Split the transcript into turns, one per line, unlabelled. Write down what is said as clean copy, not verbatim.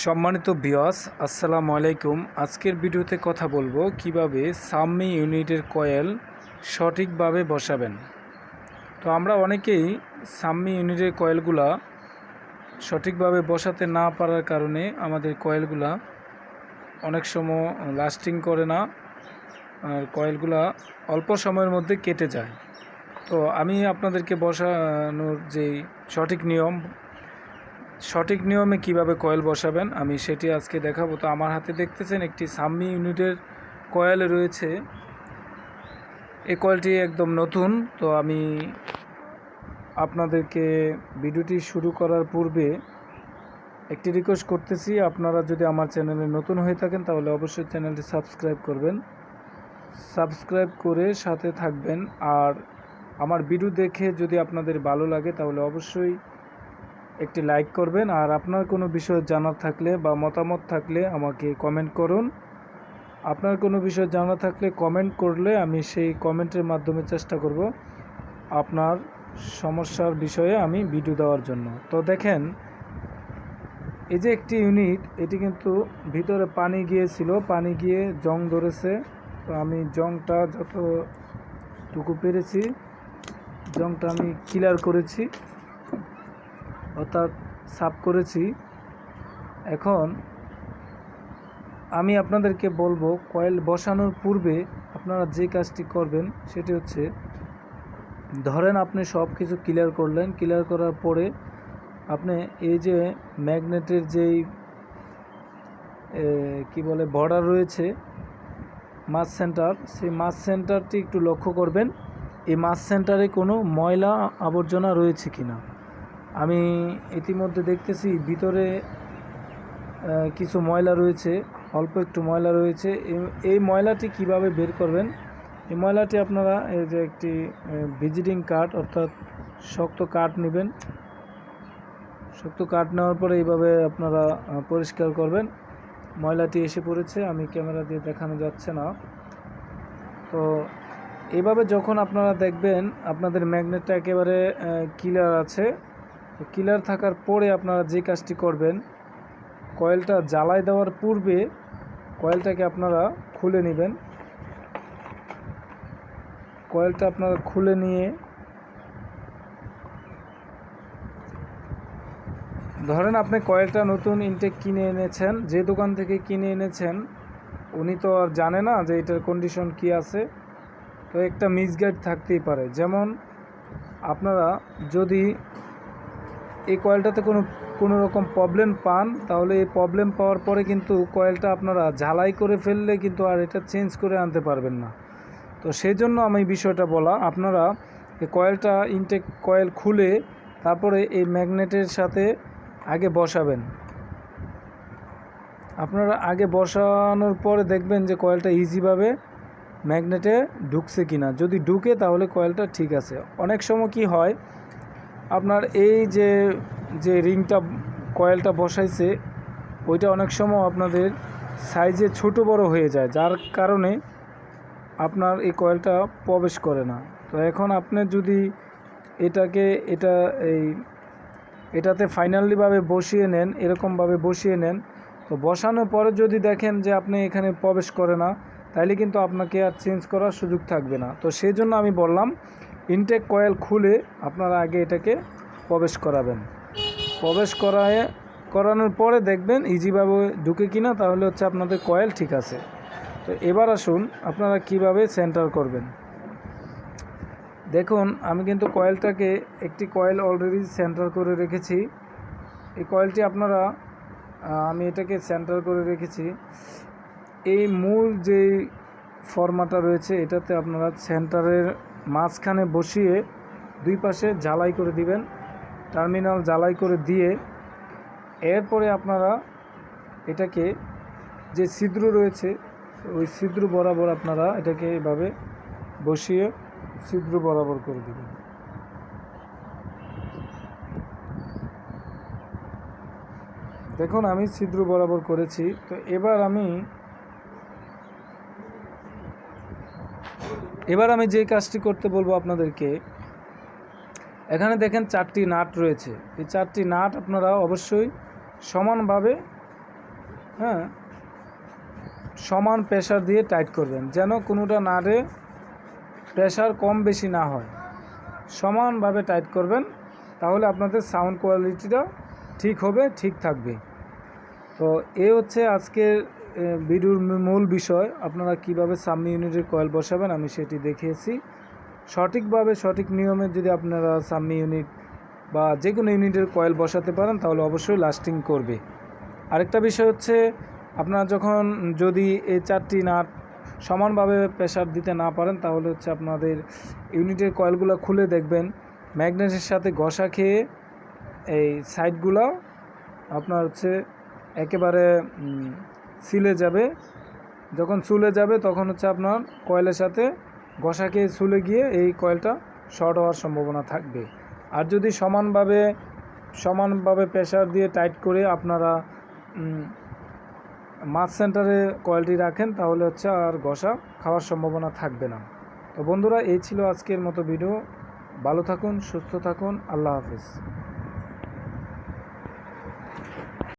সম্মানিত ভিউয়ার্স, আসসালামু আলাইকুম। আজকের ভিডিওতে কথা বলবো কিভাবে সাম্মি ইউনিটের কয়েল সঠিকভাবে বসাবেন। তো আমরা অনেকেই সাম্মি ইউনিটের কয়েলগুলা সঠিকভাবে বসাতে না পারার কারণে আমাদের কয়েলগুলা অনেক সময় লাস্টিং করে না, আর কয়েলগুলা অল্প সময়ের মধ্যে কেটে যায়। তো আমি আপনাদেরকে বসানোর যেই সঠিক নিয়মে কিভাবে কয়েল বসাবেন আমি সেটি আজকে দেখাবো। তো আমার হাতে দেখতেছেন একটি সাম্মি ইউনিটের কয়েল রয়েছে। এই কয়েলটি একদম নতুন। তো আমি আপনাদেরকে ভিডিওটি শুরু করার পূর্বে একটি রিকোয়েস্ট করতেছি, আপনারা যদি আমার চ্যানেলে নতুন হয়ে থাকেন তাহলে অবশ্যই চ্যানেলটি সাবস্ক্রাইব করবেন, সাবস্ক্রাইব করে সাথে থাকবেন। আর আমার ভিডিও দেখে যদি আপনাদের ভালো লাগে তাহলে অবশ্যই একটি লাইক করবেন। আর আপনার কোনো বিষয় জানার থাকলে বা মতামত থাকলে আমাকে কমেন্ট করুন। আপনার কোনো বিষয় জানা থাকলে কমেন্ট করলে আমি সেই কমেন্টের মাধ্যমে চেষ্টা করব আপনার সমস্যার বিষয়ে আমি ভিডিও দেওয়ার জন্য। তো দেখেন, এই যে একটি ইউনিট, এটি কিন্তু ভিতরে পানি গিয়েছিল, পানি গিয়ে জং ধরেছে। তো আমি জংটা যতটুকু পেরেছি জংটা আমি ক্লিয়ার করেছি, অর্থাৎ সাফ করেছি। এখন আমি আপনাদেরকে বলবো, কয়েল বসানোর পূর্বে আপনারা যে কাজটি করবেন সেটি হচ্ছে, ধরেন আপনি সব কিছু ক্লিয়ার করলেন, ক্লিয়ার করার পরে আপনি এই যে ম্যাগনেটের যেই কি বলে বর্ডার রয়েছে মাস সেন্টার, সেই মাস সেন্টারটি একটু লক্ষ্য করবেন এই মাস সেন্টারে কোনো ময়লা আবর্জনা রয়েছে কিনা। আমি ইতিমধ্যে দেখতেছি ভিতরে কিছু ময়লা রয়েছে, অল্প একটু ময়লা রয়েছে। এই ময়লাটি কিভাবে বের করবেন, এই ময়লাটি আপনারা এই যে একটি ভিজিটিং কার্ড অর্থাৎ শক্ত কাঠ নেবেন। শক্ত কাঠ নেওয়ার পরে এইভাবে আপনারা পরিষ্কার করবেন। ময়লাটি এসে পড়েছে, আমি ক্যামেরা দিয়ে দেখানো যাচ্ছে না। তো এইভাবে যখন আপনারা দেখবেন আপনাদের ম্যাগনেটটা একেবারে ক্লিয়ার আছে, ক্লিয়ার থাকার পরে আপনারা যে কাজটি করবেন, কয়েলটা জ্বালাই দেওয়ার পূর্বে কয়েলটাকে আপনারা খুলে নেবেন। কয়েলটা আপনারা খুলে নিয়ে, ধরেন আপনি কয়েলটা নতুন ইনটেক কিনে এনেছেন, যে দোকান থেকে কিনে এনেছেন উনি তো আর জানে না যে এটার কন্ডিশন কি আছে। তো একটা মিসগাইড থাকতেই পারে। যেমন আপনারা যদি এই কয়েলটাতে কোনো রকম প্রবলেম পান, তাহলে এই প্রবলেম পাওয়ার পরে কিন্তু কয়েলটা আপনারা ঝালাই করে ফেললে কিন্তু আর এটা চেঞ্জ করে আনতে পারবেন না। তো সেই জন্য আমি বিষয়টা বলা, আপনারা এই কয়েলটা ইনটেক কয়েল খুলে তারপরে এই ম্যাগনেটের সাথে আগে বসাবেন। আপনারা আগে বসানোর পরে দেখবেন যে কয়েলটা ইজিভাবে ম্যাগনেটে ঢুকছে কিনা। যদি ঢুকে তাহলে কয়েলটা ঠিক আছে। অনেক সময় কি হয়, আপনার এই যে রিংটা কয়েলটা বসাইছে ওইটা অনেক সময় আপনাদের সাইজে ছোট বড় হয়ে যায়, যার কারণে আপনার এই কয়েলটা প্রবেশ করে না। তো এখন আপনি যদি এটাতে ফাইনালিভাবে বসিয়ে নেন, এরকমভাবে বসিয়ে নেন, তো বসানোর পরে যদি দেখেন যে আপনি এখানে প্রবেশ করে না, তাইলে কিন্তু আপনাকে আর চেঞ্জ করার সুযোগ থাকবে না। তো সেই জন্য আমি বললাম, ইনটেক কয়েল খুলে আপনারা আগে এটাকে প্রবেশ করাবেন। প্রবেশ করানোর পরে দেখবেন ইজিভাবে ঢুকে কিনা, তাহলে হচ্ছে আপনাদের কয়েল ঠিক আছে। তো এবার আসুন আপনারা কিভাবে সেন্টার করবেন। দেখুন, আমি কিন্তু কয়েলটাকে একটি কয়েল অলরেডি সেন্টার করে রেখেছি। এই কয়েলটি আমি এটাকে সেন্টার করে রেখেছি। এই মূল যে ফর্মাটা রয়েছে এটাতে আপনারা সেন্টারের মাঝখানে বসিয়ে দুই পাশে ঝালাই করে দিবেন, টার্মিনাল ঝালাই করে দিয়ে এরপরে আপনারা এটাকে যে ছিদ্র রয়েছে ওই ছিদ্র বরাবর আপনারা এটাকে এভাবে বসিয়ে ছিদ্র বরাবর করে দেবেন। দেখুন, আমি ছিদ্র বরাবর করেছি। তো এবার আমি যে কাজটি করতে বলবো আপনাদেরকে, এখানে দেখেন 4টি নাট রয়েছে। এই 4টি নাট আপনারা অবশ্যই সমানভাবে হ্যাঁ, সমান প্রেশার দিয়ে টাইট করবেন, যেন কোনোটা নাটে প্রেশার কম বেশি না হয়। সমানভাবে টাইট করবেন, তাহলে আপনাদের সাউন্ড কোয়ালিটিটা ঠিক হবে, ঠিক থাকবে। তো এই হচ্ছে আজকের ভিডিওর মূল বিষয়। আপনারা কিভাবে সামি ইউনিটের কয়েল বসাবেন আমি সেটি দেখিয়েছি। সঠিকভাবে সঠিক নিয়মে যদি আপনারা সামি ইউনিট বা যে কোনো ইউনিটের কয়েল বসাতে পারেন তাহলে অবশ্যই লাস্টিং করবে। আরেকটা বিষয় হচ্ছে, আপনারা যখন যদি এই 4টি নাট সমানভাবে প্রেশার দিতে না পারেন তাহলে হচ্ছে আপনাদের ইউনিটের কয়েলগুলো খুলে দেখবেন ম্যাগনেটের সাথে ঘষা খেয়ে এই সাইডগুলো আপনার হচ্ছে একেবারে সিলে যাবে। যখন চুলে যাবে তখন হচ্ছে আপনার কয়েলের সাথে ঘষা খেয়ে চুলে গিয়ে এই কয়েলটা শর্ট হওয়ার সম্ভাবনা থাকবে। আর যদি সমানভাবে প্রেশার দিয়ে টাইট করে আপনারা মাছ সেন্টারে কয়েলটি রাখেন তাহলে হচ্ছে আর ঘষা খাওয়ার সম্ভাবনা থাকবে না। তো বন্ধুরা, এই ছিল আজকের মতো ভিডিও। ভালো থাকুন, সুস্থ থাকুন, আল্লাহ হাফেজ।